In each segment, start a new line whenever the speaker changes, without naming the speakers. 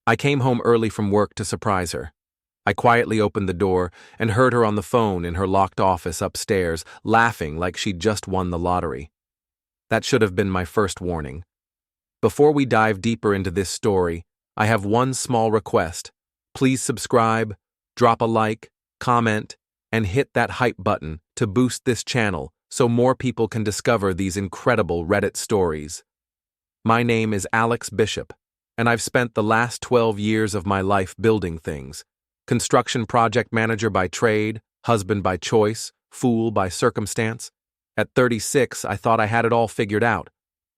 I came home early from work to surprise her. I quietly opened the door and heard her on the phone in her locked office upstairs, laughing like she'd just won the lottery. That should have been my first warning. Before we dive deeper into this story, I have one small request. Please subscribe, drop a like, comment, and hit that hype button to boost this channel so more people can discover these incredible Reddit stories. My name is Alex Bishop, and I've spent the last 12 years of my life building things. Construction project manager by trade, husband by choice, fool by circumstance. At 36, I thought I had it all figured out.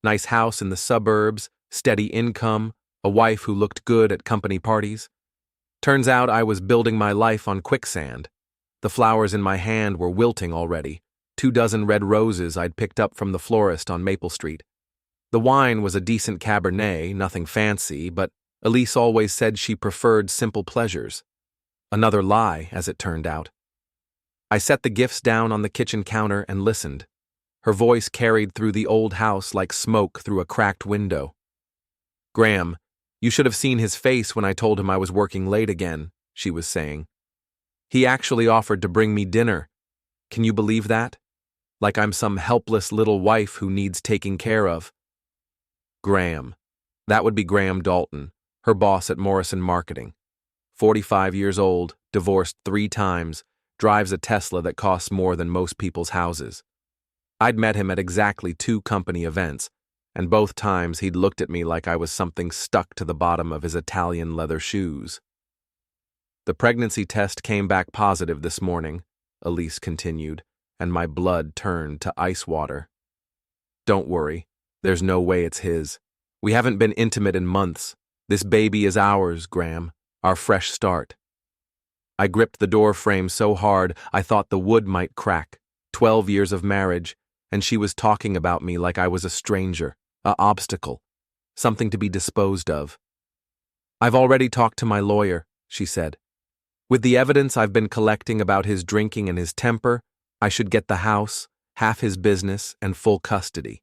Nice house in the suburbs, steady income, a wife who looked good at company parties. Turns out I was building my life on quicksand. The flowers in my hand were wilting already, 24 red roses I'd picked up from the florist on Maple Street. The wine was a decent Cabernet, nothing fancy, but Elise always said she preferred simple pleasures. Another lie, as it turned out. I set the gifts down on the kitchen counter and listened. Her voice carried through the old house like smoke through a cracked window. "Graham, you should have seen his face when I told him I was working late again," she was saying. "He actually offered to bring me dinner. Can you believe that? Like I'm some helpless little wife who needs taking care of." Graham. That would be Graham Dalton, her boss at Morrison Marketing. 45 years old, divorced 3 times, drives a Tesla that costs more than most people's houses. I'd met him at exactly 2 company events, and both times he'd looked at me like I was something stuck to the bottom of his Italian leather shoes. "The pregnancy test came back positive this morning," Elise continued, and my blood turned to ice water. "Don't worry, there's no way it's his. We haven't been intimate in months. This baby is ours, Graham, our fresh start." I gripped the door frame so hard I thought the wood might crack. 12 years of marriage, and she was talking about me like I was a stranger, an obstacle, something to be disposed of. "I've already talked to my lawyer," she said. "With the evidence I've been collecting about his drinking and his temper, I should get the house, half his business, and full custody.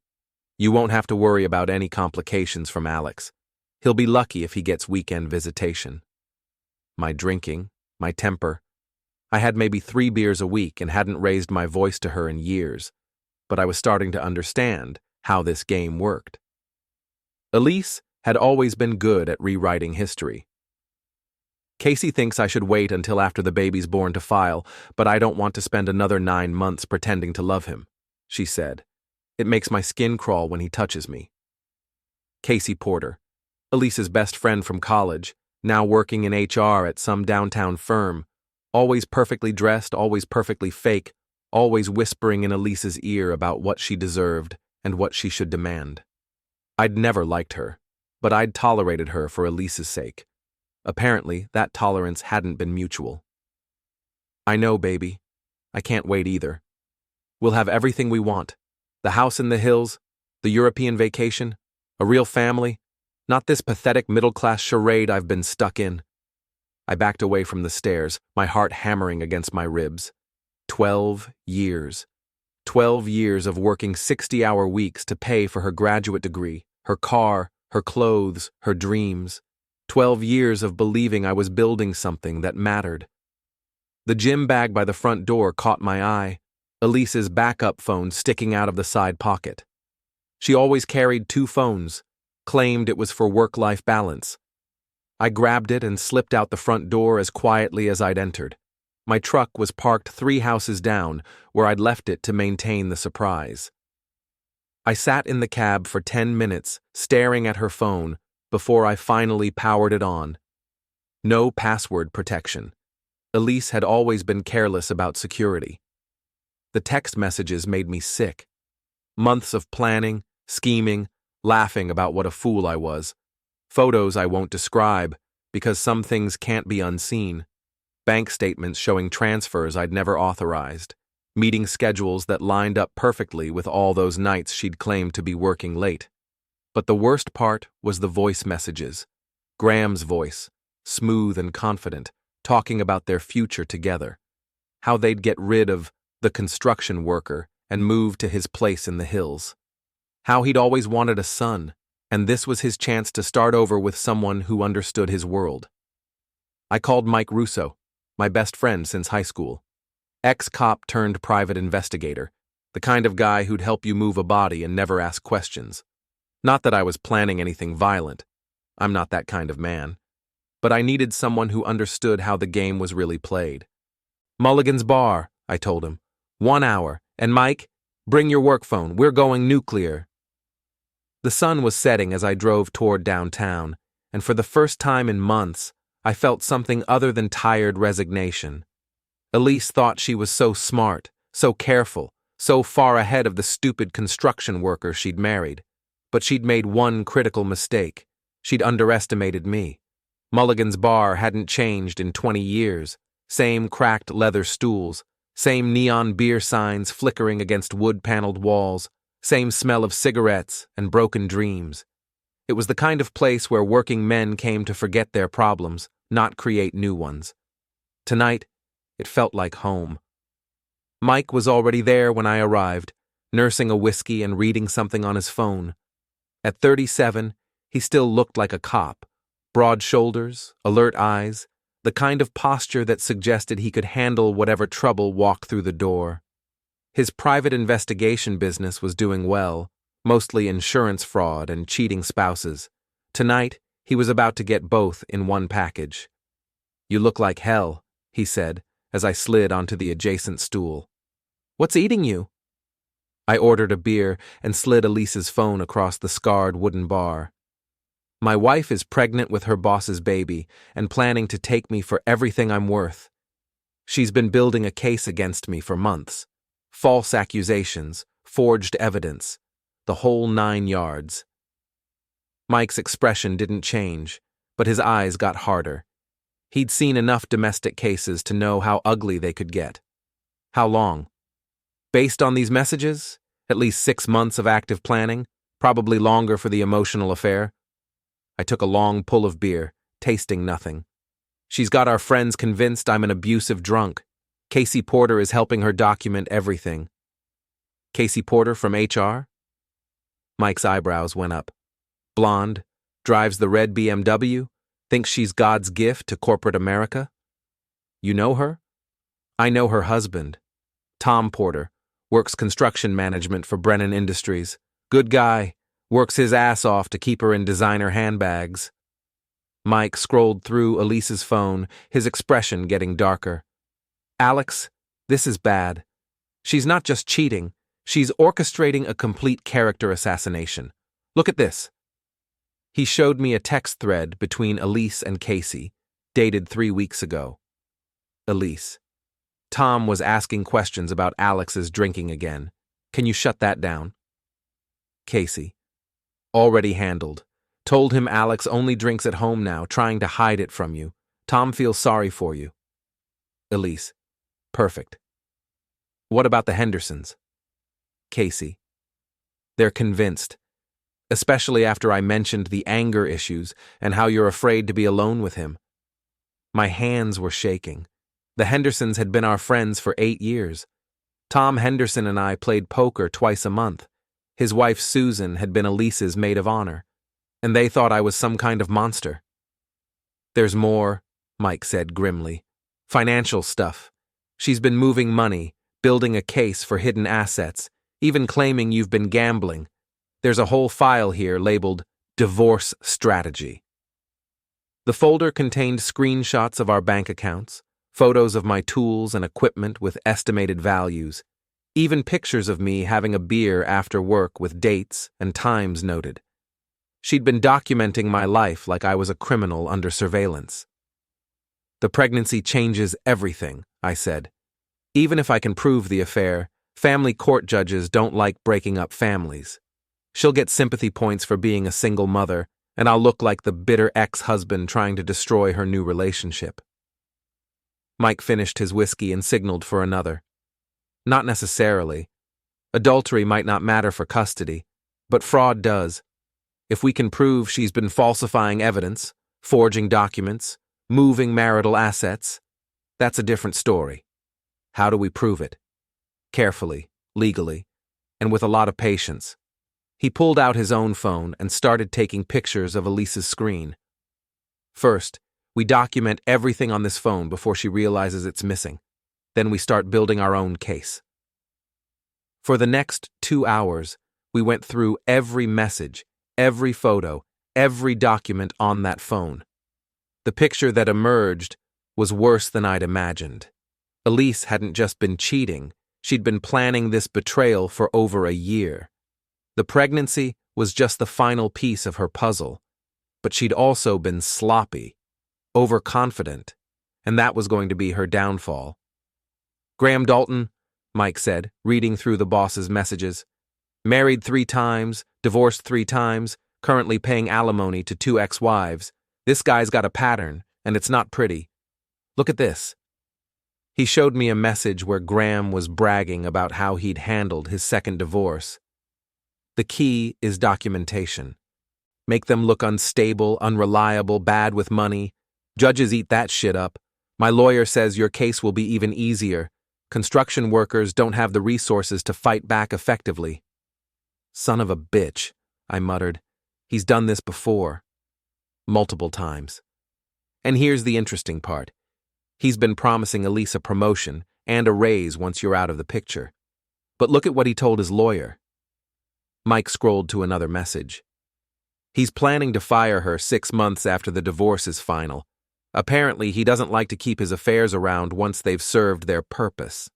You won't have to worry about any complications from Alex. He'll be lucky if he gets weekend visitation." My drinking, my temper. I had maybe 3 beers a week and hadn't raised my voice to her in years, but I was starting to understand how this game worked. Elise had always been good at rewriting history. "Casey thinks I should wait until after the baby's born to file, but I don't want to spend another 9 months pretending to love him," she said. "It makes my skin crawl when he touches me." Casey Porter, Elise's best friend from college, now working in HR at some downtown firm, always perfectly dressed, always perfectly fake, always whispering in Elise's ear about what she deserved and what she should demand. I'd never liked her, but I'd tolerated her for Elise's sake. Apparently, that tolerance hadn't been mutual. "I know, baby. I can't wait either. We'll have everything we want. The house in the hills, the European vacation, a real family, not this pathetic middle-class charade I've been stuck in." I backed away from the stairs, my heart hammering against my ribs. 12 years. 12 years of working 60-hour weeks to pay for her graduate degree, her car, her clothes, her dreams. 12 years of believing I was building something that mattered. The gym bag by the front door caught my eye, Elise's backup phone sticking out of the side pocket. She always carried 2 phones, claimed it was for work-life balance. I grabbed it and slipped out the front door as quietly as I'd entered. My truck was parked 3 houses down, where I'd left it to maintain the surprise. I sat in the cab for 10 minutes, staring at her phone, before I finally powered it on. No password protection. Elise had always been careless about security. The text messages made me sick. Months of planning, scheming, laughing about what a fool I was. Photos I won't describe, because some things can't be unseen. Bank statements showing transfers I'd never authorized. Meeting schedules that lined up perfectly with all those nights she'd claimed to be working late. But the worst part was the voice messages. Graham's voice, smooth and confident, talking about their future together. How they'd get rid of the construction worker and move to his place in the hills. How he'd always wanted a son, and this was his chance to start over with someone who understood his world. I called Mike Russo, my best friend since high school. Ex-cop turned private investigator, the kind of guy who'd help you move a body and never ask questions. Not that I was planning anything violent. I'm not that kind of man. But I needed someone who understood how the game was really played. Mulligan's Bar, I told him. 1 hour. And Mike, bring your work phone. We're going nuclear. The sun was setting as I drove toward downtown, and for the first time in months, I felt something other than tired resignation. Elise thought she was so smart, so careful, so far ahead of the stupid construction worker she'd married. But she'd made one critical mistake. She'd underestimated me. Mulligan's Bar hadn't changed in 20 years. Same cracked leather stools, same neon beer signs flickering against wood-paneled walls, same smell of cigarettes and broken dreams. It was the kind of place where working men came to forget their problems, not create new ones. Tonight, it felt like home. Mike was already there when I arrived, nursing a whiskey and reading something on his phone. At 37, he still looked like a cop. Broad shoulders, alert eyes, the kind of posture that suggested he could handle whatever trouble walked through the door. His private investigation business was doing well, mostly insurance fraud and cheating spouses. Tonight, he was about to get both in one package. "You look like hell," he said, as I slid onto the adjacent stool. "What's eating you?" I ordered a beer and slid Elise's phone across the scarred wooden bar. My wife is pregnant with her boss's baby and planning to take me for everything I'm worth. She's been building a case against me for months. False accusations, forged evidence, the whole 9 yards. Mike's expression didn't change, but his eyes got harder. He'd seen enough domestic cases to know how ugly they could get. How long? Based on these messages, at least 6 months of active planning, probably longer for the emotional affair. I took a long pull of beer, tasting nothing. She's got our friends convinced I'm an abusive drunk. Casey Porter is helping her document everything. Casey Porter from HR? Mike's eyebrows went up. Blonde, drives the red BMW, thinks she's God's gift to corporate America? You know her? I know her husband. Tom Porter, works construction management for Brennan Industries. Good guy, works his ass off to keep her in designer handbags. Mike scrolled through Elise's phone, his expression getting darker. Alex, this is bad. She's not just cheating, she's orchestrating a complete character assassination. Look at this. He showed me a text thread between Elise and Casey, dated 3 weeks ago. Elise. Tom was asking questions about Alex's drinking again. Can you shut that down? Casey. Already handled. Told him Alex only drinks at home now, trying to hide it from you. Tom feels sorry for you. Elise. Perfect. What about the Hendersons? Casey. They're convinced. Especially after I mentioned the anger issues and how you're afraid to be alone with him. My hands were shaking. The Hendersons had been our friends for 8 years. Tom Henderson and I played poker twice a month. His wife Susan had been Elise's maid of honor, and they thought I was some kind of monster. There's more, Mike said grimly. Financial stuff. She's been moving money, building a case for hidden assets, even claiming you've been gambling. There's a whole file here labeled Divorce Strategy. The folder contained screenshots of our bank accounts, photos of my tools and equipment with estimated values, even pictures of me having a beer after work with dates and times noted. She'd been documenting my life like I was a criminal under surveillance. The pregnancy changes everything, I said. Even if I can prove the affair, family court judges don't like breaking up families. She'll get sympathy points for being a single mother, and I'll look like the bitter ex-husband trying to destroy her new relationship. Mike finished his whiskey and signaled for another. Not necessarily. Adultery might not matter for custody, but fraud does. If we can prove she's been falsifying evidence, forging documents, moving marital assets, that's a different story. How do we prove it? Carefully, legally, and with a lot of patience. He pulled out his own phone and started taking pictures of Elise's screen. First, we document everything on this phone before she realizes it's missing. Then we start building our own case. For the next 2 hours, we went through every message, every photo, every document on that phone. The picture that emerged was worse than I'd imagined. Elise hadn't just been cheating, she'd been planning this betrayal for over a year. The pregnancy was just the final piece of her puzzle, but she'd also been sloppy, overconfident, and that was going to be her downfall. "Graham Dalton," Mike said, reading through the boss's messages. "Married 3 times, divorced 3 times, currently paying alimony to 2 ex-wives. This guy's got a pattern, and it's not pretty. Look at this." He showed me a message where Graham was bragging about how he'd handled his second divorce. The key is documentation. Make them look unstable, unreliable, bad with money. Judges eat that shit up. My lawyer says your case will be even easier. Construction workers don't have the resources to fight back effectively. "Son of a bitch," I muttered. "He's done this before. Multiple times." And here's the interesting part. He's been promising Elise a promotion and a raise once you're out of the picture. But look at what he told his lawyer. Mike scrolled to another message. He's planning to fire her 6 months after the divorce is final. Apparently, he doesn't like to keep his affairs around once they've served their purpose.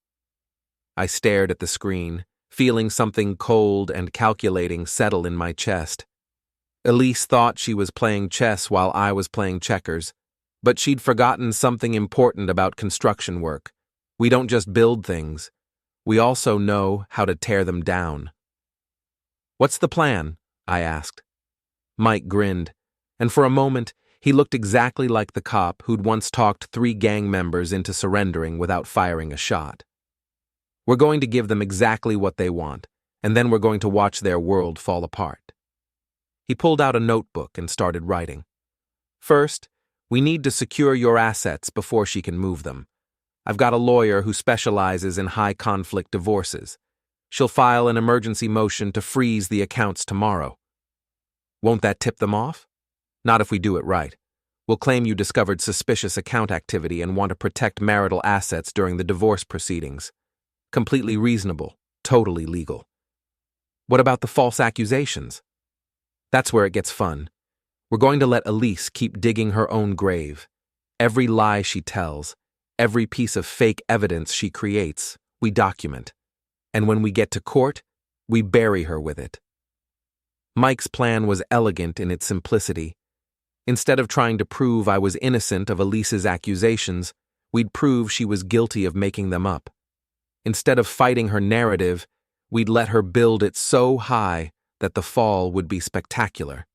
I stared at the screen, feeling something cold and calculating settle in my chest. Elise thought she was playing chess while I was playing checkers, but she'd forgotten something important about construction work. We don't just build things, we also know how to tear them down. "What's the plan?" I asked. Mike grinned, and for a moment, he looked exactly like the cop who'd once talked 3 gang members into surrendering without firing a shot. "We're going to give them exactly what they want, and then we're going to watch their world fall apart." He pulled out a notebook and started writing. "First, we need to secure your assets before she can move them. I've got a lawyer who specializes in high-conflict divorces. She'll file an emergency motion to freeze the accounts tomorrow." "Won't that tip them off?" "Not if we do it right. We'll claim you discovered suspicious account activity and want to protect marital assets during the divorce proceedings. Completely reasonable, totally legal." "What about the false accusations?" "That's where it gets fun. We're going to let Elise keep digging her own grave. Every lie she tells, every piece of fake evidence she creates, we document. And when we get to court, we bury her with it." Mike's plan was elegant in its simplicity. Instead of trying to prove I was innocent of Elise's accusations, we'd prove she was guilty of making them up. Instead of fighting her narrative, we'd let her build it so high that the fall would be spectacular.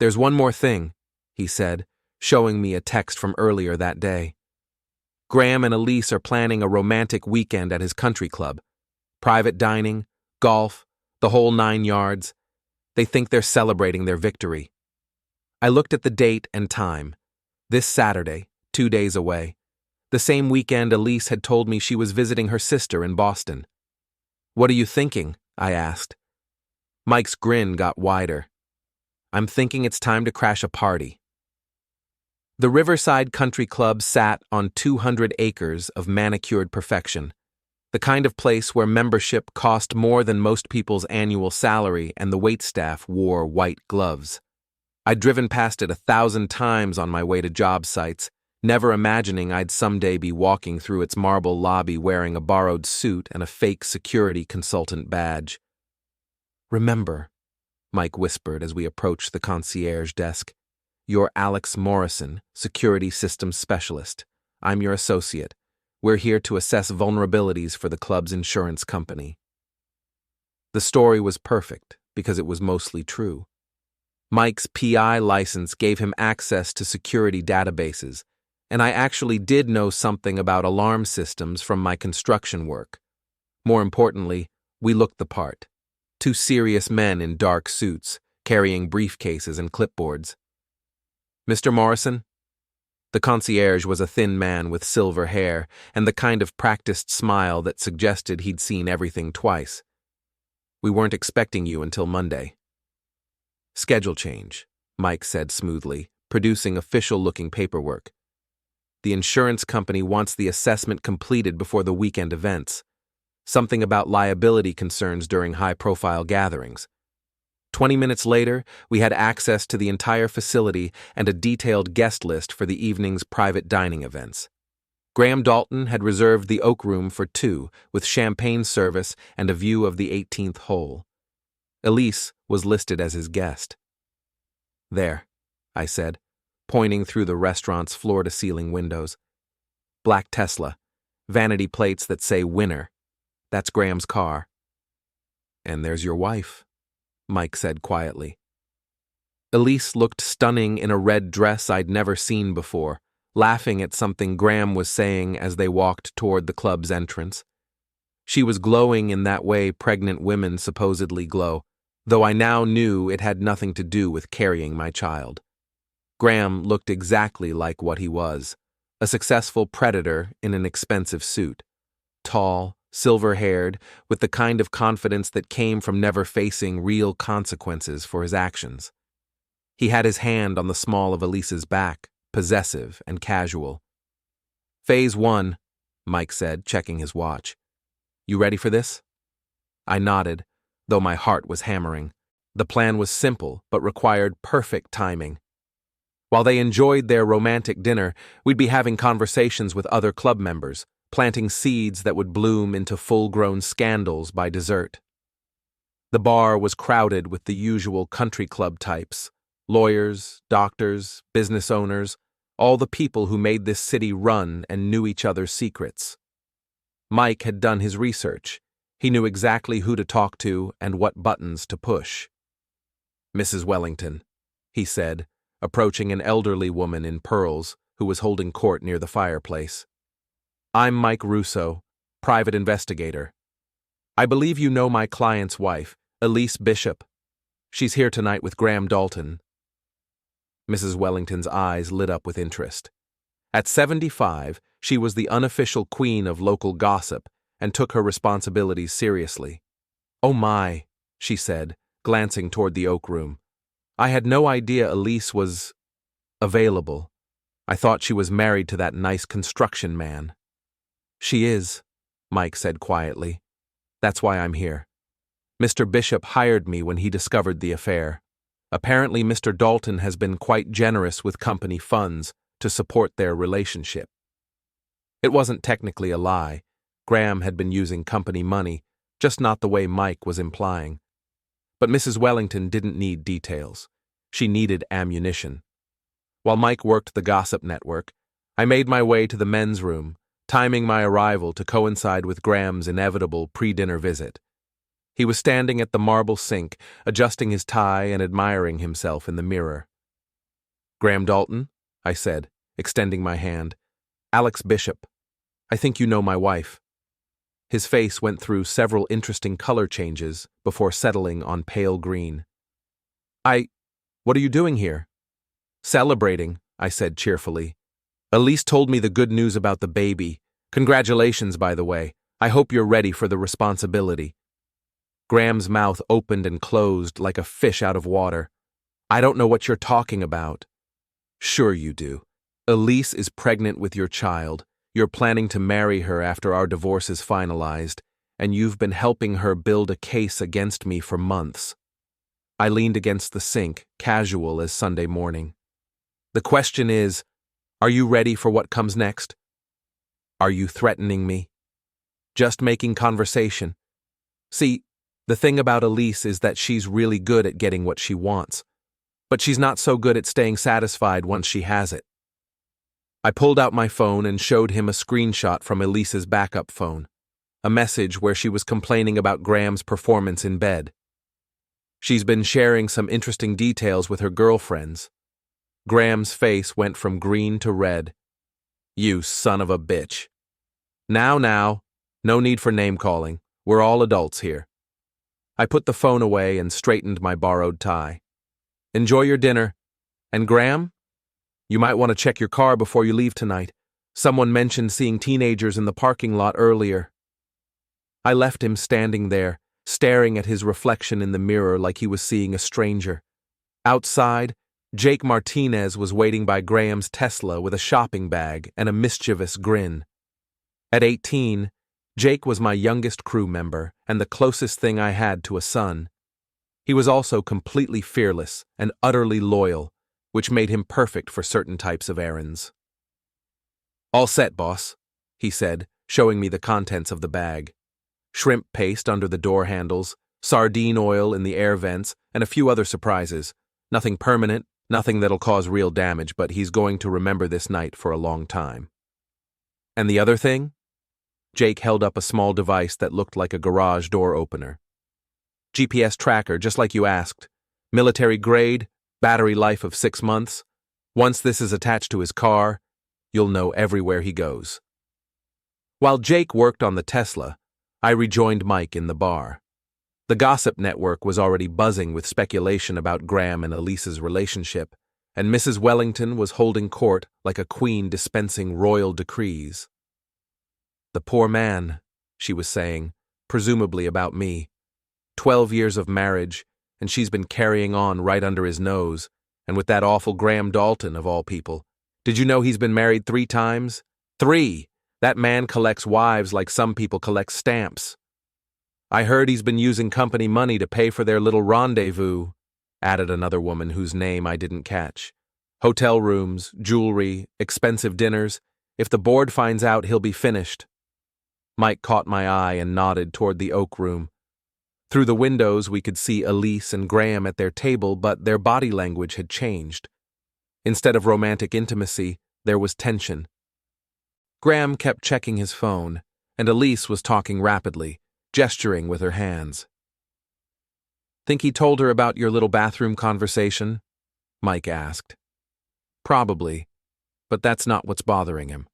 "There's one more thing," he said, showing me a text from earlier that day. "Graham and Elise are planning a romantic weekend at his country club. Private dining, golf, the whole 9 yards. They think they're celebrating their victory." I looked at the date and time. This Saturday, 2 days away. The same weekend Elise had told me she was visiting her sister in Boston. "What are you thinking?" I asked. Mike's grin got wider. "I'm thinking it's time to crash a party." The Riverside Country Club sat on 200 acres of manicured perfection, the kind of place where membership cost more than most people's annual salary and the waitstaff wore white gloves. I'd driven past it 1,000 times on my way to job sites, never imagining I'd someday be walking through its marble lobby wearing a borrowed suit and a fake security consultant badge. "Remember," Mike whispered as we approached the concierge desk, "you're Alex Morrison, Security Systems Specialist. I'm your associate. We're here to assess vulnerabilities for the club's insurance company." The story was perfect because it was mostly true. Mike's PI license gave him access to security databases, and I actually did know something about alarm systems from my construction work. More importantly, we looked the part. 2 serious men in dark suits, carrying briefcases and clipboards. "Mr. Morrison?" The concierge was a thin man with silver hair and the kind of practiced smile that suggested he'd seen everything twice. We weren't expecting you until Monday. Schedule change, Mike said smoothly, producing official-looking paperwork. The insurance company wants the assessment completed before the weekend events. Something about liability concerns during high-profile gatherings. 20 minutes later, we had access to the entire facility and a detailed guest list for the evening's private dining events. Graham Dalton had reserved the Oak Room for 2, with champagne service and a view of the 18th hole. Elise was listed as his guest. There, I said, pointing through the restaurant's floor-to-ceiling windows. Black Tesla, vanity plates that say winner. That's Graham's car. And there's your wife, Mike said quietly. Elise looked stunning in a red dress I'd never seen before, laughing at something Graham was saying as they walked toward the club's entrance. She was glowing in that way pregnant women supposedly glow, though I now knew it had nothing to do with carrying my child. Graham looked exactly like what he was, a successful predator in an expensive suit. Tall, silver-haired, with the kind of confidence that came from never facing real consequences for his actions. He had his hand on the small of Elise's back, possessive and casual. Phase 1, Mike said, checking his watch. You ready for this? I nodded, though my heart was hammering. The plan was simple, but required perfect timing. While they enjoyed their romantic dinner, we'd be having conversations with other club members, planting seeds that would bloom into full-grown scandals by dessert. The bar was crowded with the usual country club types, lawyers, doctors, business owners, all the people who made this city run and knew each other's secrets. Mike had done his research. He knew exactly who to talk to and what buttons to push. Mrs. Wellington, he said, approaching an elderly woman in pearls who was holding court near the fireplace. I'm Mike Russo, private investigator. I believe you know my client's wife, Elise Bishop. She's here tonight with Graham Dalton. Mrs. Wellington's eyes lit up with interest. At 75, she was the unofficial queen of local gossip and took her responsibilities seriously. Oh my, she said, glancing toward the Oak Room. I had no idea Elise was available. I thought she was married to that nice construction man. She is, Mike said quietly. That's why I'm here. Mr. Bishop hired me when he discovered the affair. Apparently, Mr. Dalton has been quite generous with company funds to support their relationship. It wasn't technically a lie. Graham had been using company money, just not the way Mike was implying. But Mrs. Wellington didn't need details. She needed ammunition. While Mike worked the gossip network, I made my way to the men's room, timing my arrival to coincide with Graham's inevitable pre-dinner visit. He was standing at the marble sink, adjusting his tie and admiring himself in the mirror. Graham Dalton, I said, extending my hand. Alex Bishop. I think you know my wife. His face went through several interesting color changes before settling on pale green. What are you doing here? Celebrating, I said cheerfully. Elise told me the good news about the baby. Congratulations, by the way. I hope you're ready for the responsibility. Graham's mouth opened and closed like a fish out of water. I don't know what you're talking about. Sure you do. Elise is pregnant with your child. You're planning to marry her after our divorce is finalized, and you've been helping her build a case against me for months. I leaned against the sink, casual as Sunday morning. The question is, are you ready for what comes next? Are you threatening me? Just making conversation. See, the thing about Elise is that she's really good at getting what she wants, but she's not so good at staying satisfied once she has it. I pulled out my phone and showed him a screenshot from Elise's backup phone, a message where she was complaining about Graham's performance in bed. She's been sharing some interesting details with her girlfriends. Graham's face went from green to red. You son of a bitch. Now, no need for name-calling. We're all adults here. I put the phone away and straightened my borrowed tie. Enjoy your dinner. And Graham? You might want to check your car before you leave tonight. Someone mentioned seeing teenagers in the parking lot earlier. I left him standing there, staring at his reflection in the mirror like he was seeing a stranger. Outside, Jake Martinez was waiting by Graham's Tesla with a shopping bag and a mischievous grin. At 18, Jake was my youngest crew member and the closest thing I had to a son. He was also completely fearless and utterly loyal, which made him perfect for certain types of errands. "All set, boss," he said, showing me the contents of the bag. Shrimp paste under the door handles, sardine oil in the air vents, and a few other surprises. Nothing permanent, nothing that'll cause real damage, but he's going to remember this night for a long time. "And the other thing?" Jake held up a small device that looked like a garage door opener. "GPS tracker, just like you asked. Military grade, battery life of 6 months. Once this is attached to his car, you'll know everywhere he goes." While Jake worked on the Tesla, I rejoined Mike in the bar. The gossip network was already buzzing with speculation about Graham and Elise's relationship, and Mrs. Wellington was holding court like a queen dispensing royal decrees. "The poor man," she was saying, presumably about me. 12 years of marriage, and she's been carrying on right under his nose, and with that awful Graham Dalton, of all people. Did you know he's been married 3 times? 3! That man collects wives like some people collect stamps. "I heard he's been using company money to pay for their little rendezvous," added another woman whose name I didn't catch. "Hotel rooms, jewelry, expensive dinners. If the board finds out, he'll be finished." Mike caught my eye and nodded toward the oak room. Through the windows we could see Elise and Graham at their table, but their body language had changed. Instead of romantic intimacy, there was tension. Graham kept checking his phone, and Elise was talking rapidly, gesturing with her hands. "Think he told her about your little bathroom conversation?" Mike asked. "Probably, but that's not what's bothering him."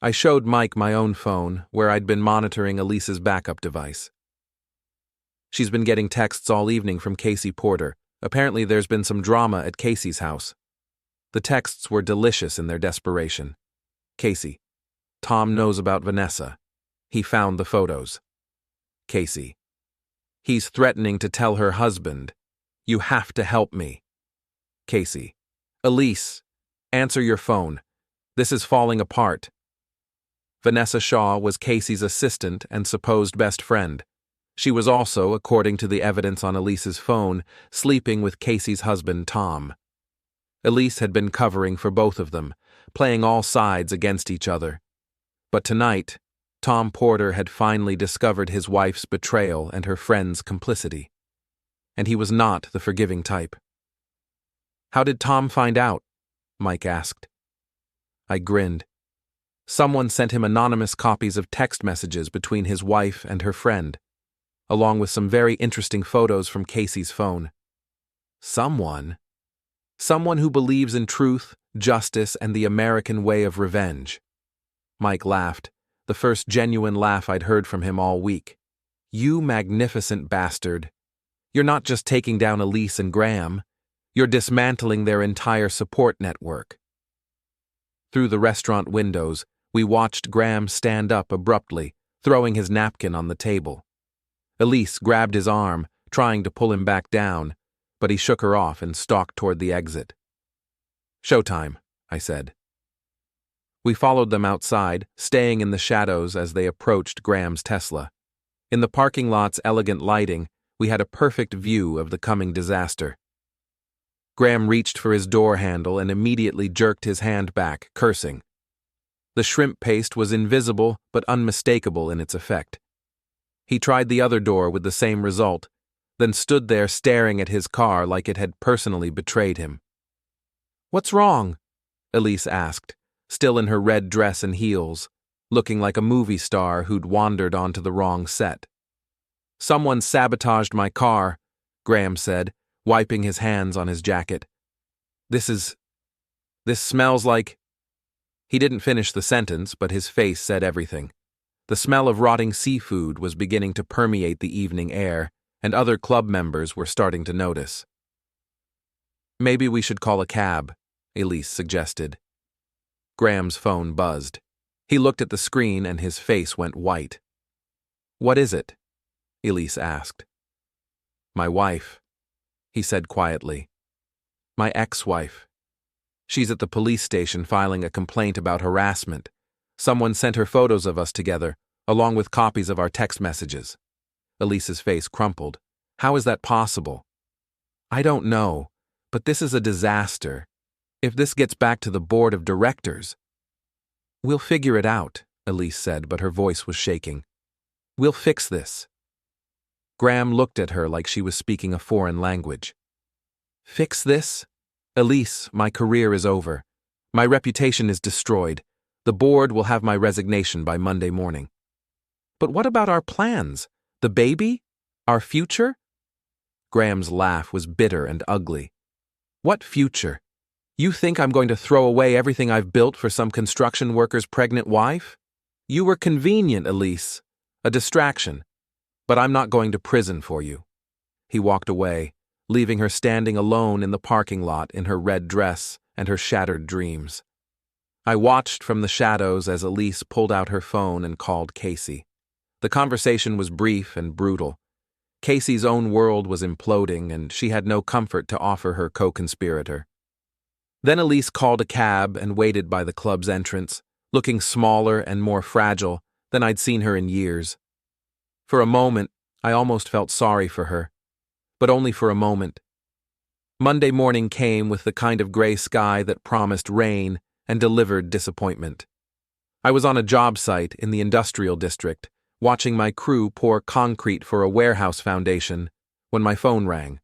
I showed Mike my own phone, where I'd been monitoring Elise's backup device. "She's been getting texts all evening from Casey Porter. Apparently there's been some drama at Casey's house." The texts were delicious in their desperation. Casey: "Tom knows about Vanessa. He found the photos." Casey: "He's threatening to tell her husband. You have to help me." Casey: "Elise, answer your phone. This is falling apart." Vanessa Shaw was Casey's assistant and supposed best friend. She was also, according to the evidence on Elise's phone, sleeping with Casey's husband, Tom. Elise had been covering for both of them, playing all sides against each other. But tonight, Tom Porter had finally discovered his wife's betrayal and her friend's complicity. And he was not the forgiving type. "How did Tom find out?" Mike asked. I grinned. Someone sent him anonymous copies of text messages between his wife and her friend, along with some very interesting photos from Casey's phone. Someone who believes in truth, justice, and the American way of revenge. Mike laughed, the first genuine laugh I'd heard from him all week. "You magnificent bastard. You're not just taking down Elise and Graham, you're dismantling their entire support network." Through the restaurant windows, we watched Graham stand up abruptly, throwing his napkin on the table. Elise grabbed his arm, trying to pull him back down, but he shook her off and stalked toward the exit. "Showtime," I said. We followed them outside, staying in the shadows as they approached Graham's Tesla. In the parking lot's elegant lighting, we had a perfect view of the coming disaster. Graham reached for his door handle and immediately jerked his hand back, cursing. The shrimp paste was invisible but unmistakable in its effect. He tried the other door with the same result, then stood there staring at his car like it had personally betrayed him. "What's wrong?" Elise asked, still in her red dress and heels, looking like a movie star who'd wandered onto the wrong set. "Someone sabotaged my car," Graham said, wiping his hands on his jacket. This smells like—" He didn't finish the sentence, but his face said everything. The smell of rotting seafood was beginning to permeate the evening air, and other club members were starting to notice. "Maybe we should call a cab," Elise suggested. Graham's phone buzzed. He looked at the screen and his face went white. "What is it?" Elise asked. My wife, he said quietly. My ex-wife. She's at the police station filing a complaint about harassment. Someone sent her photos of us together, along with copies of our text messages. Elise's face crumpled. How is that possible? I don't know, but this is a disaster. If this gets back to the board of directors... We'll figure it out, Elise said, but her voice was shaking. We'll fix this. Graham looked at her like she was speaking a foreign language. Fix this? Elise, my career is over. My reputation is destroyed. The board will have my resignation by Monday morning. But what about our plans? The baby? Our future? Graham's laugh was bitter and ugly. What future? You think I'm going to throw away everything I've built for some construction worker's pregnant wife? You were convenient, Elise. A distraction. But I'm not going to prison for you. He walked away, leaving her standing alone in the parking lot in her red dress and her shattered dreams. I watched from the shadows as Elise pulled out her phone and called Casey. The conversation was brief and brutal. Casey's own world was imploding, and she had no comfort to offer her co-conspirator. Then Elise called a cab and waited by the club's entrance, looking smaller and more fragile than I'd seen her in years. For a moment, I almost felt sorry for her, but only for a moment. Monday morning came with the kind of gray sky that promised rain and delivered disappointment. I was on a job site in the industrial district, watching my crew pour concrete for a warehouse foundation, when my phone rang.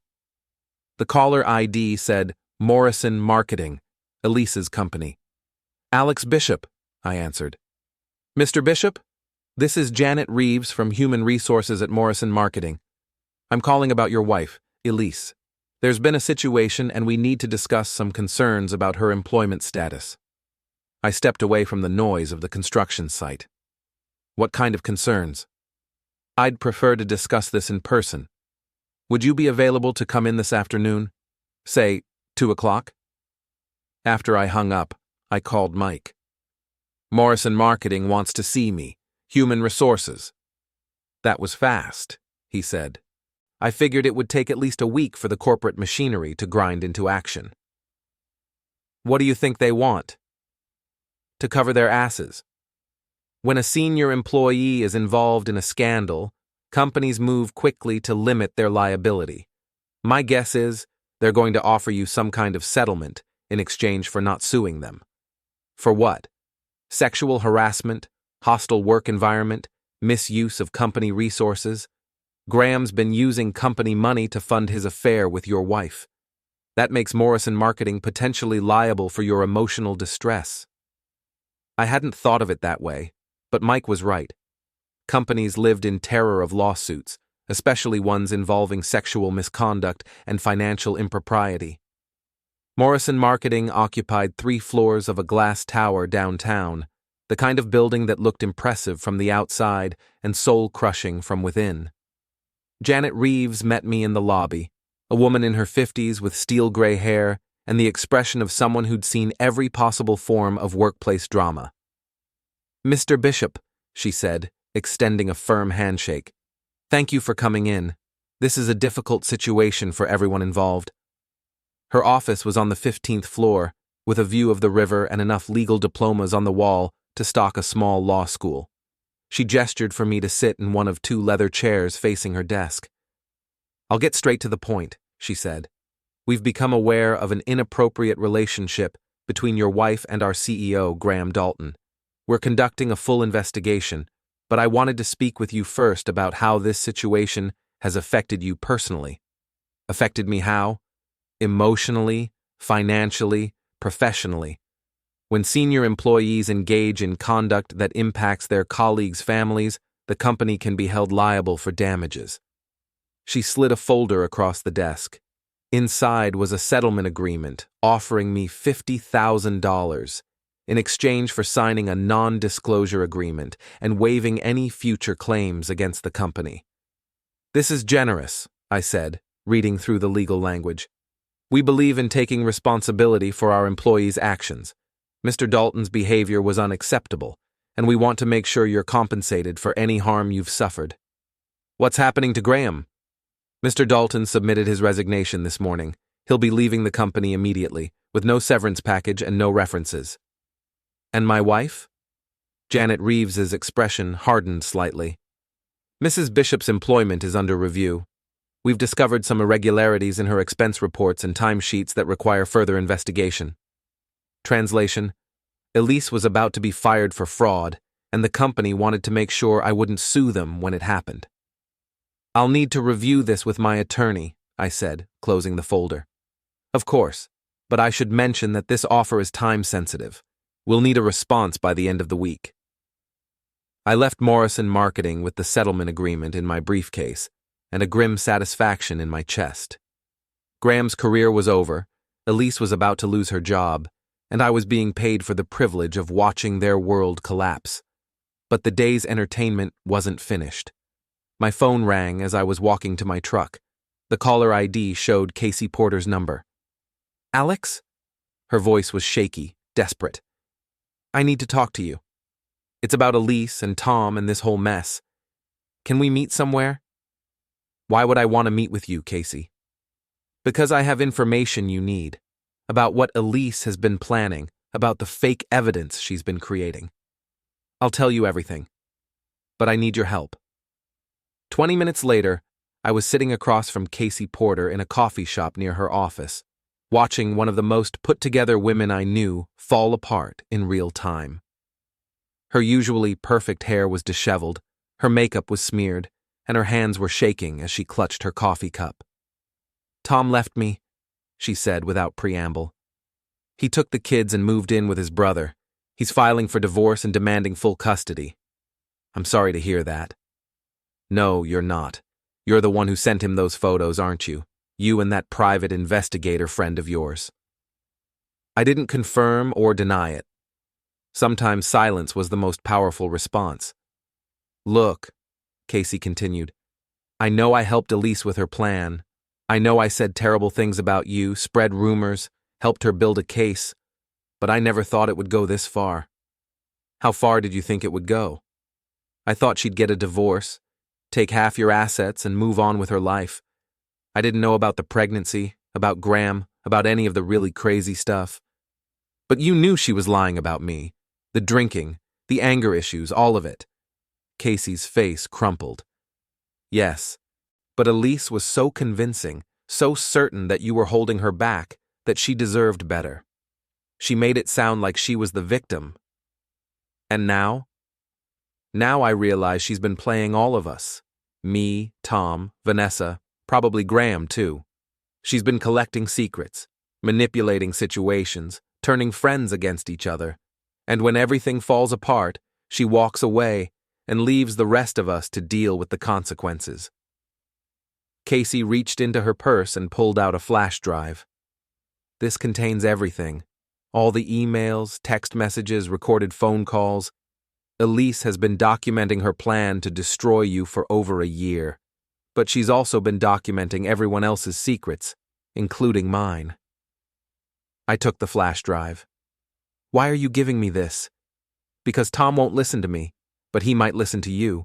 The caller ID said Morrison Marketing, Elise's company. Alex Bishop, I answered. Mr. Bishop? This is Janet Reeves from Human Resources at Morrison Marketing. I'm calling about your wife, Elise. There's been a situation and we need to discuss some concerns about her employment status. I stepped away from the noise of the construction site. What kind of concerns? I'd prefer to discuss this in person. Would you be available to come in this afternoon? Say, 2 o'clock? After I hung up, I called Mike. Morrison Marketing wants to see me. Human Resources. That was fast, he said. I figured it would take at least a week for the corporate machinery to grind into action. What do you think they want? To cover their asses. When a senior employee is involved in a scandal, companies move quickly to limit their liability. My guess is they're going to offer you some kind of settlement in exchange for not suing them. For what? Sexual harassment, hostile work environment, misuse of company resources. Graham's been using company money to fund his affair with your wife. That makes Morrison Marketing potentially liable for your emotional distress. I hadn't thought of it that way, but Mike was right. Companies lived in terror of lawsuits, especially ones involving sexual misconduct and financial impropriety. Morrison Marketing occupied 3 floors of a glass tower downtown, the kind of building that looked impressive from the outside and soul-crushing from within. Janet Reeves met me in the lobby, a woman in her 50s with steel-gray hair and the expression of someone who'd seen every possible form of workplace drama. Mr. Bishop, she said, extending a firm handshake. Thank you for coming in. This is a difficult situation for everyone involved. Her office was on the 15th floor, with a view of the river and enough legal diplomas on the wall to stock a small law school. She gestured for me to sit in one of 2 leather chairs facing her desk. I'll get straight to the point, she said. We've become aware of an inappropriate relationship between your wife and our CEO, Graham Dalton. We're conducting a full investigation, but I wanted to speak with you first about how this situation has affected you personally. Affected me how? Emotionally, financially, professionally. When senior employees engage in conduct that impacts their colleagues' families, the company can be held liable for damages. She slid a folder across the desk. Inside was a settlement agreement offering me $50,000 in exchange for signing a non-disclosure agreement and waiving any future claims against the company. This is generous, I said, reading through the legal language. We believe in taking responsibility for our employees' actions. Mr. Dalton's behavior was unacceptable, and we want to make sure you're compensated for any harm you've suffered. What's happening to Graham? Mr. Dalton submitted his resignation this morning. He'll be leaving the company immediately, with no severance package and no references. And my wife? Janet Reeves's expression hardened slightly. Mrs. Bishop's employment is under review. We've discovered some irregularities in her expense reports and timesheets that require further investigation. Translation: Elise was about to be fired for fraud, and the company wanted to make sure I wouldn't sue them when it happened. I'll need to review this with my attorney, I said, closing the folder. Of course, but I should mention that this offer is time-sensitive. We'll need a response by the end of the week. I left Morrison Marketing with the settlement agreement in my briefcase and a grim satisfaction in my chest. Graham's career was over, Elise was about to lose her job, and I was being paid for the privilege of watching their world collapse. But the day's entertainment wasn't finished. My phone rang as I was walking to my truck. The caller ID showed Casey Porter's number. Alex? Her voice was shaky, desperate. I need to talk to you. It's about Elise and Tom and this whole mess. Can we meet somewhere? Why would I want to meet with you, Casey? Because I have information you need. About what Elise has been planning, about the fake evidence she's been creating. I'll tell you everything. But I need your help. 20 minutes later, I was sitting across from Casey Porter in a coffee shop near her office, watching one of the most put-together women I knew fall apart in real time. Her usually perfect hair was disheveled, her makeup was smeared, and her hands were shaking as she clutched her coffee cup. Tom left me, she said without preamble. He took the kids and moved in with his brother. He's filing for divorce and demanding full custody. I'm sorry to hear that. No, you're not. You're the one who sent him those photos, aren't you? You and that private investigator friend of yours. I didn't confirm or deny it. Sometimes silence was the most powerful response. Look, Casey continued, I know I helped Elise with her plan. I know I said terrible things about you, spread rumors, helped her build a case, but I never thought it would go this far. How far did you think it would go? I thought she'd get a divorce, take half your assets and move on with her life. I didn't know about the pregnancy, about Graham, about any of the really crazy stuff. But you knew she was lying about me. The drinking, the anger issues, all of it. Casey's face crumpled. Yes, but Elise was so convincing, so certain that you were holding her back, that she deserved better. She made it sound like she was the victim. And now? Now I realize she's been playing all of us. Me, Tom, Vanessa, probably Graham too. She's been collecting secrets, manipulating situations, turning friends against each other. And when everything falls apart, she walks away and leaves the rest of us to deal with the consequences. Casey reached into her purse and pulled out a flash drive. This contains everything. All the emails, text messages, recorded phone calls. Elise has been documenting her plan to destroy you for over a year. But she's also been documenting everyone else's secrets, including mine. I took the flash drive. Why are you giving me this? Because Tom won't listen to me, but he might listen to you.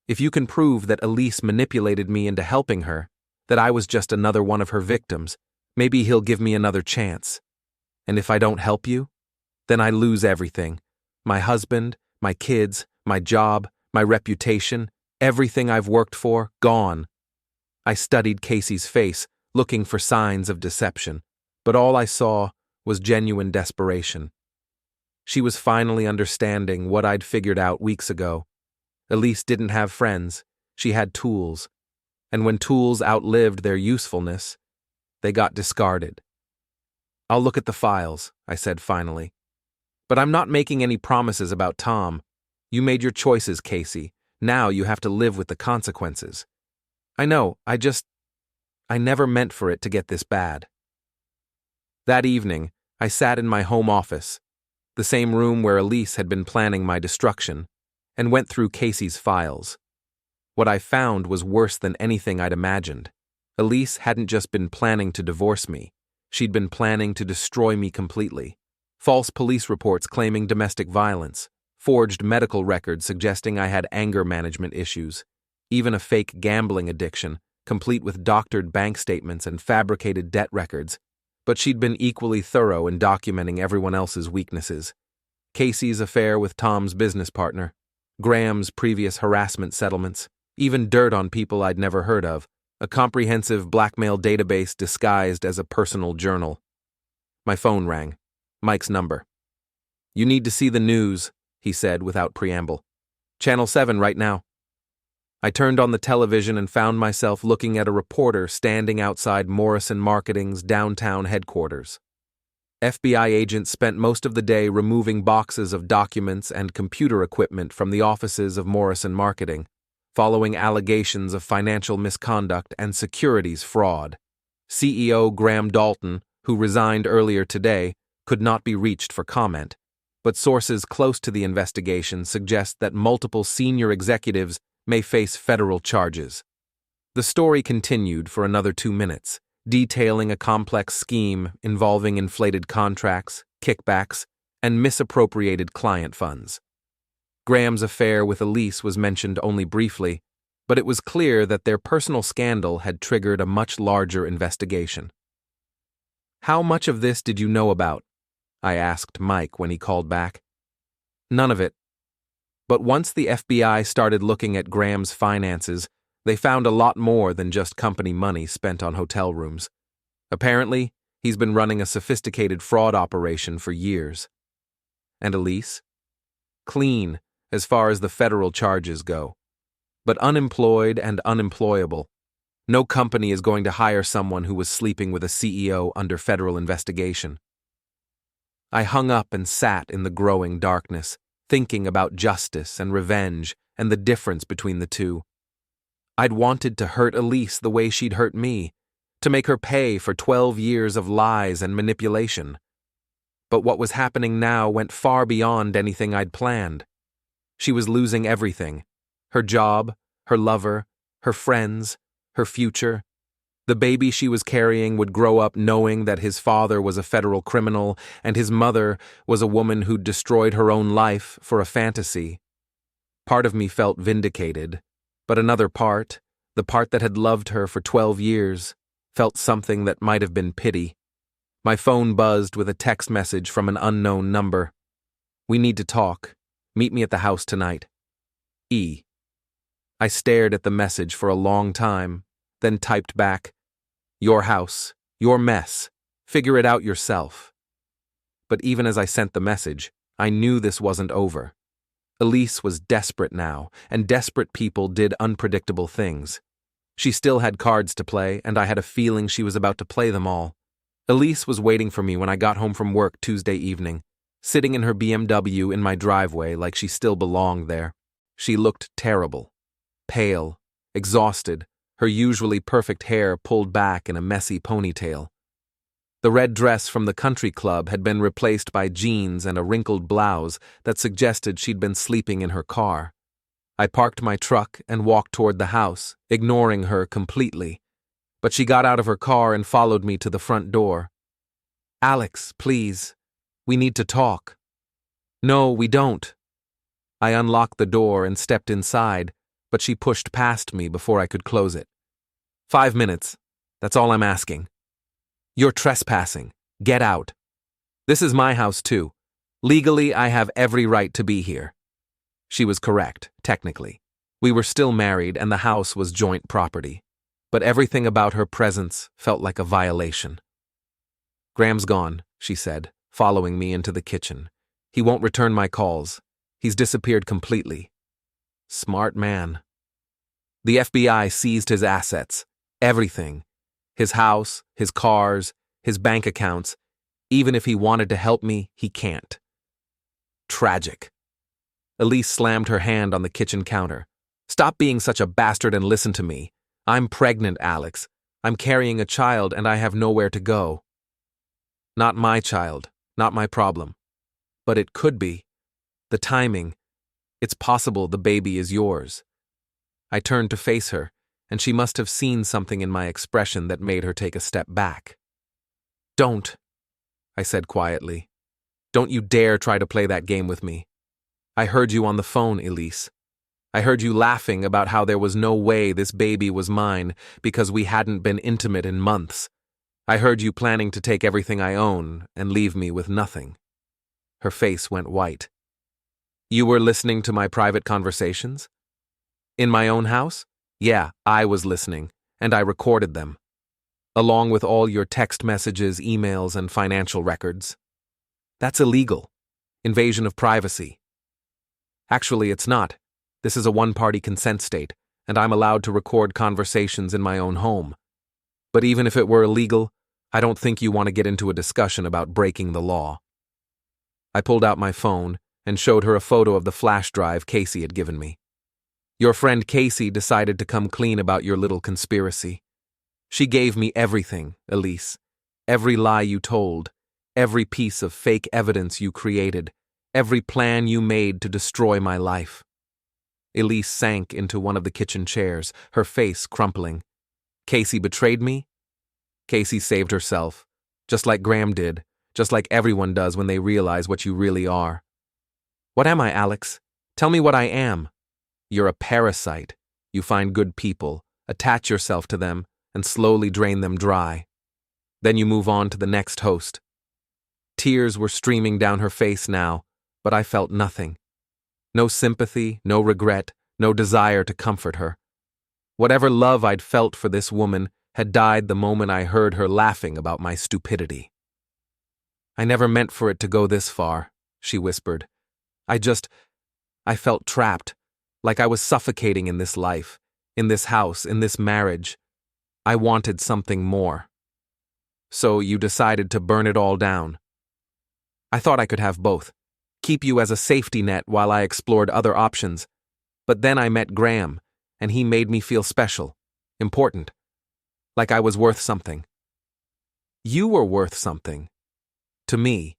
If you can prove that Elise manipulated me into helping her, that I was just another one of her victims, maybe he'll give me another chance. And if I don't help you, then I lose everything. My husband, my kids, my job, my reputation, everything I've worked for, gone. I studied Casey's face, looking for signs of deception, but all I saw was genuine desperation. She was finally understanding what I'd figured out weeks ago. Elise didn't have friends, she had tools. And when tools outlived their usefulness, they got discarded. I'll look at the files, I said finally. But I'm not making any promises about Tom. You made your choices, Casey. Now you have to live with the consequences. I know, I never meant for it to get this bad. That evening, I sat in my home office, the same room where Elise had been planning my destruction, and went through Casey's files. What I found was worse than anything I'd imagined. Elise hadn't just been planning to divorce me. She'd been planning to destroy me completely. False police reports claiming domestic violence, forged medical records suggesting I had anger management issues, even a fake gambling addiction, complete with doctored bank statements and fabricated debt records, but she'd been equally thorough in documenting everyone else's weaknesses. Casey's affair with Tom's business partner, Graham's previous harassment settlements, even dirt on people I'd never heard of, a comprehensive blackmail database disguised as a personal journal. My phone rang. Mike's number. "You need to see the news," he said without preamble. "Channel 7 right now." I turned on the television and found myself looking at a reporter standing outside Morrison Marketing's downtown headquarters. FBI agents spent most of the day removing boxes of documents and computer equipment from the offices of Morrison Marketing, following allegations of financial misconduct and securities fraud. CEO Graham Dalton, who resigned earlier today, could not be reached for comment, but sources close to the investigation suggest that multiple senior executives may face federal charges. The story continued for another 2 minutes, detailing a complex scheme involving inflated contracts, kickbacks, and misappropriated client funds. Graham's affair with Elise was mentioned only briefly, but it was clear that their personal scandal had triggered a much larger investigation. "How much of this did you know about?" I asked Mike when he called back. "None of it. But once the FBI started looking at Graham's finances, they found a lot more than just company money spent on hotel rooms. Apparently, he's been running a sophisticated fraud operation for years." "And Elise?" "Clean, as far as the federal charges go. But unemployed and unemployable. No company is going to hire someone who was sleeping with a CEO under federal investigation." I hung up and sat in the growing darkness, thinking about justice and revenge and the difference between the two. I'd wanted to hurt Elise the way she'd hurt me, to make her pay for 12 years of lies and manipulation. But what was happening now went far beyond anything I'd planned. She was losing everything: her job, her lover, her friends, her future. The baby she was carrying would grow up knowing that his father was a federal criminal and his mother was a woman who'd destroyed her own life for a fantasy. Part of me felt vindicated, but another part, the part that had loved her for 12 years, felt something that might have been pity. My phone buzzed with a text message from an unknown number. "We need to talk. Meet me at the house tonight. E." I stared at the message for a long time, then typed back, "Your house, your mess. Figure it out yourself." But even as I sent the message, I knew this wasn't over. Elise was desperate now, and desperate people did unpredictable things. She still had cards to play, and I had a feeling she was about to play them all. Elise was waiting for me when I got home from work Tuesday evening, sitting in her BMW in my driveway like she still belonged there. She looked terrible. Pale, exhausted, her usually perfect hair pulled back in a messy ponytail. The red dress from the country club had been replaced by jeans and a wrinkled blouse that suggested she'd been sleeping in her car. I parked my truck and walked toward the house, ignoring her completely. But she got out of her car and followed me to the front door. "Alex, please. We need to talk." "No, we don't." I unlocked the door and stepped inside, but she pushed past me before I could close it. "5 minutes. That's all I'm asking." "You're trespassing. Get out." "This is my house, too. Legally, I have every right to be here." She was correct, technically. We were still married and the house was joint property. But everything about her presence felt like a violation. "Graham's gone," she said, following me into the kitchen. "He won't return my calls. He's disappeared completely." Smart man. The FBI seized his assets. Everything. His house, his cars, his bank accounts. Even if he wanted to help me, he can't. Tragic. Elise slammed her hand on the kitchen counter. "Stop being such a bastard and listen to me. I'm pregnant, Alex. I'm carrying a child and I have nowhere to go." "Not my child, not my problem. But it could be. The timing. It's possible the baby is yours." I turned to face her, and she must have seen something in my expression that made her take a step back. "Don't," I said quietly. "Don't you dare try to play that game with me. I heard you on the phone, Elise. I heard you laughing about how there was no way this baby was mine because we hadn't been intimate in months. I heard you planning to take everything I own and leave me with nothing. Her face went white. You were listening to my private conversations? In my own house? Yeah, I was listening, and I recorded them, along with all your text messages, emails, and financial records. That's illegal. Invasion of privacy. Actually, it's not. This is a one-party consent state, and I'm allowed to record conversations in my own home. But even if it were illegal, I don't think you want to get into a discussion about breaking the law. I pulled out my phone and showed her a photo of the flash drive Casey had given me. Your friend Casey decided to come clean about your little conspiracy. She gave me everything, Elise. Every lie you told, every piece of fake evidence you created, every plan you made to destroy my life. Elise sank into one of the kitchen chairs, her face crumpling. Casey betrayed me? Casey saved herself, just like Graham did, just like everyone does when they realize what you really are. What am I, Alex? Tell me what I am. You're a parasite. You find good people, attach yourself to them, and slowly drain them dry. Then you move on to the next host. Tears were streaming down her face now, but I felt nothing. No sympathy, no regret, no desire to comfort her. Whatever love I'd felt for this woman had died the moment I heard her laughing about my stupidity. I never meant for it to go this far, she whispered. I felt trapped, like I was suffocating in this life, in this house, in this marriage. I wanted something more. So you decided to burn it all down. I thought I could have both, keep you as a safety net while I explored other options. But then I met Graham, and he made me feel special, important, like I was worth something. You were worth something. To me.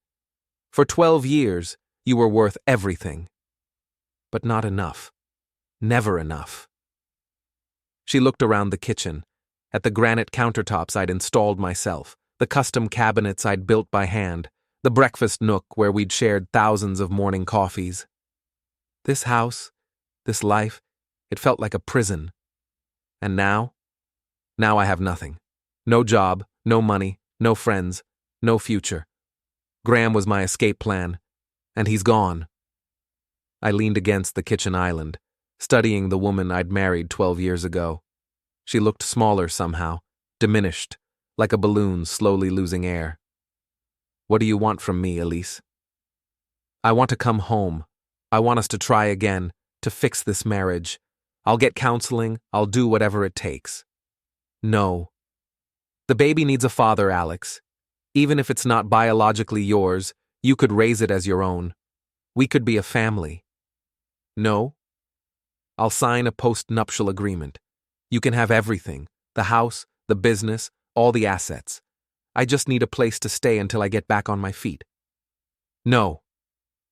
For 12 years, you were worth everything. But not enough. Never enough. She looked around the kitchen, at the granite countertops I'd installed myself, the custom cabinets I'd built by hand, the breakfast nook where we'd shared thousands of morning coffees. This house, this life, it felt like a prison. And now? Now I have nothing. No job, no money, no friends, no future. Graham was my escape plan, and he's gone. I leaned against the kitchen island, studying the woman I'd married 12 years ago. She looked smaller somehow, diminished, like a balloon slowly losing air. What do you want from me, Elise? I want to come home. I want us to try again, to fix this marriage. I'll get counseling. I'll do whatever it takes. No. The baby needs a father, Alex. Even if it's not biologically yours, you could raise it as your own. We could be a family. No? I'll sign a post-nuptial agreement. You can have everything, the house, the business, all the assets. I just need a place to stay until I get back on my feet. No.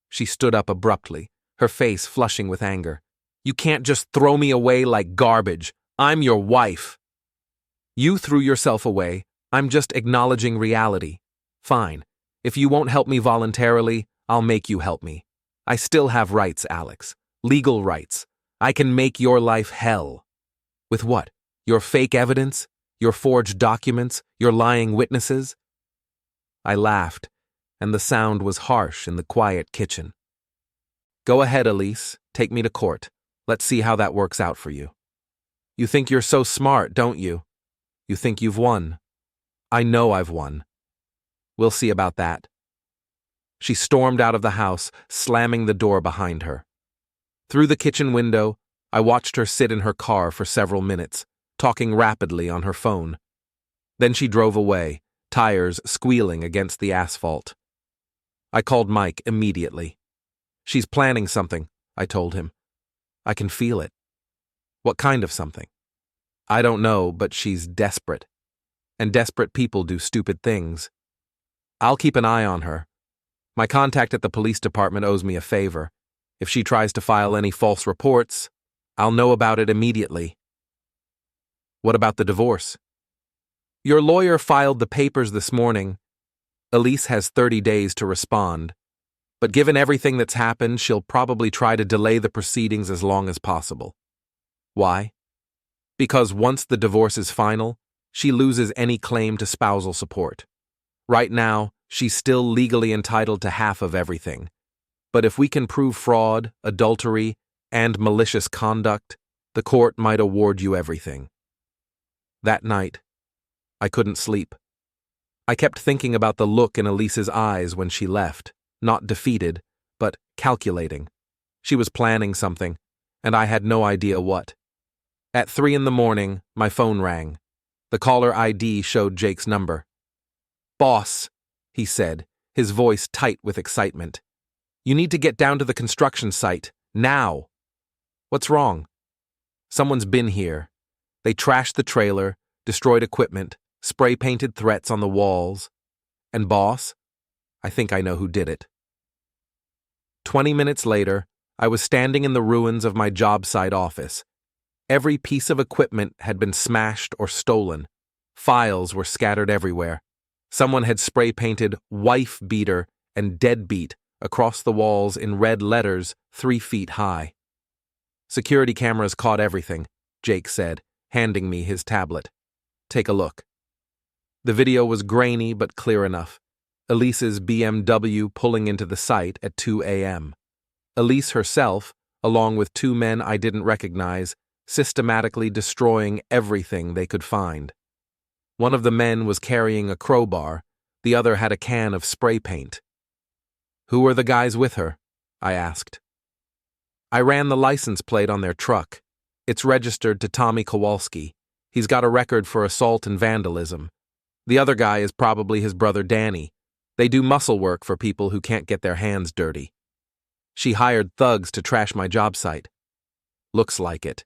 She stood up abruptly, her face flushing with anger. You can't just throw me away like garbage. I'm your wife. You threw yourself away. I'm just acknowledging reality. Fine. If you won't help me voluntarily, I'll make you help me. I still have rights, Alex. Legal rights. I can make your life hell. With what? Your fake evidence? Your forged documents? Your lying witnesses? I laughed, and the sound was harsh in the quiet kitchen. Go ahead, Elise. Take me to court. Let's see how that works out for you. You think you're so smart, don't you? You think you've won. I know I've won. We'll see about that. She stormed out of the house, slamming the door behind her. Through the kitchen window, I watched her sit in her car for several minutes, talking rapidly on her phone. Then she drove away, tires squealing against the asphalt. I called Mike immediately. She's planning something, I told him. I can feel it. What kind of something? I don't know, but she's desperate. And desperate people do stupid things. I'll keep an eye on her. My contact at the police department owes me a favor. If she tries to file any false reports, I'll know about it immediately. What about the divorce? Your lawyer filed the papers this morning. Elise has 30 days to respond. But given everything that's happened, she'll probably try to delay the proceedings as long as possible. Why? Because once the divorce is final, she loses any claim to spousal support. Right now, she's still legally entitled to half of everything. But if we can prove fraud, adultery, and malicious conduct, the court might award you everything. That night, I couldn't sleep. I kept thinking about the look in Elise's eyes when she left, not defeated, but calculating. She was planning something, and I had no idea what. At 3 a.m, my phone rang. The caller ID showed Jake's number. "Boss," he said, his voice tight with excitement. "You need to get down to the construction site, now." "What's wrong?" "Someone's been here. They trashed the trailer, destroyed equipment, spray-painted threats on the walls. And boss, I think I know who did it." 20 minutes later, I was standing in the ruins of my job site office. Every piece of equipment had been smashed or stolen. Files were scattered everywhere. Someone had spray-painted "wife beater" and "deadbeat" across the walls in red letters 3 feet high. "Security cameras caught everything," Jake said, handing me his tablet. "Take a look." The video was grainy but clear enough. Elise's BMW pulling into the site at 2 a.m. Elise herself, along with 2 men I didn't recognize, systematically destroying everything they could find. One of the men was carrying a crowbar, the other had a can of spray paint. "Who are the guys with her?" I asked. "I ran the license plate on their truck. It's registered to Tommy Kowalski. He's got a record for assault and vandalism. The other guy is probably his brother Danny. They do muscle work for people who can't get their hands dirty. She hired thugs to trash my job site." "Looks like it.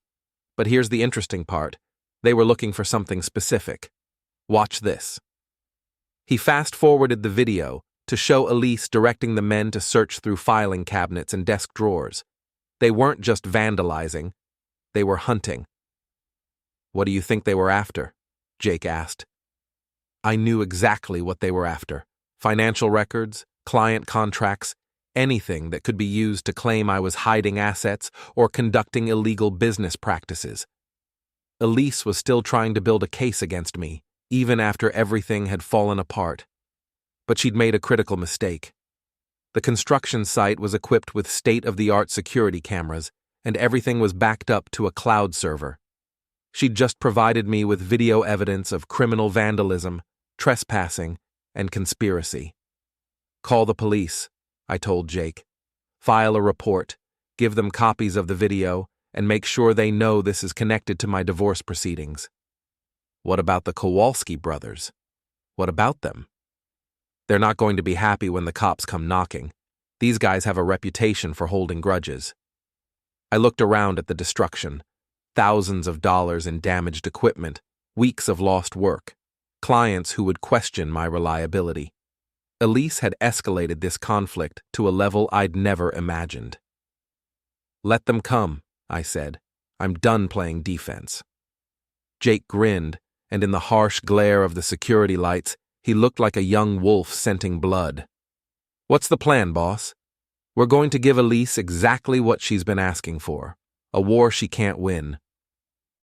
But here's the interesting part. They were looking for something specific. Watch this." He fast-forwarded the video to show Elise directing the men to search through filing cabinets and desk drawers. They weren't just vandalizing, they were hunting. "What do you think they were after?" Jake asked. I knew exactly what they were after. Financial records, client contracts, anything that could be used to claim I was hiding assets or conducting illegal business practices. Elise was still trying to build a case against me, even after everything had fallen apart. But she'd made a critical mistake. The construction site was equipped with state-of-the-art security cameras, and everything was backed up to a cloud server. She'd just provided me with video evidence of criminal vandalism, trespassing, and conspiracy. "Call the police," I told Jake. "File a report, give them copies of the video, and make sure they know this is connected to my divorce proceedings." "What about the Kowalski brothers? What about them?" "They're not going to be happy when the cops come knocking. These guys have a reputation for holding grudges." I looked around at the destruction. Thousands of dollars in damaged equipment, weeks of lost work, clients who would question my reliability. Elise had escalated this conflict to a level I'd never imagined. "Let them come," I said. "I'm done playing defense." Jake grinned, and in the harsh glare of the security lights, he looked like a young wolf scenting blood. "What's the plan, boss?" "We're going to give Elise exactly what she's been asking for, a war she can't win,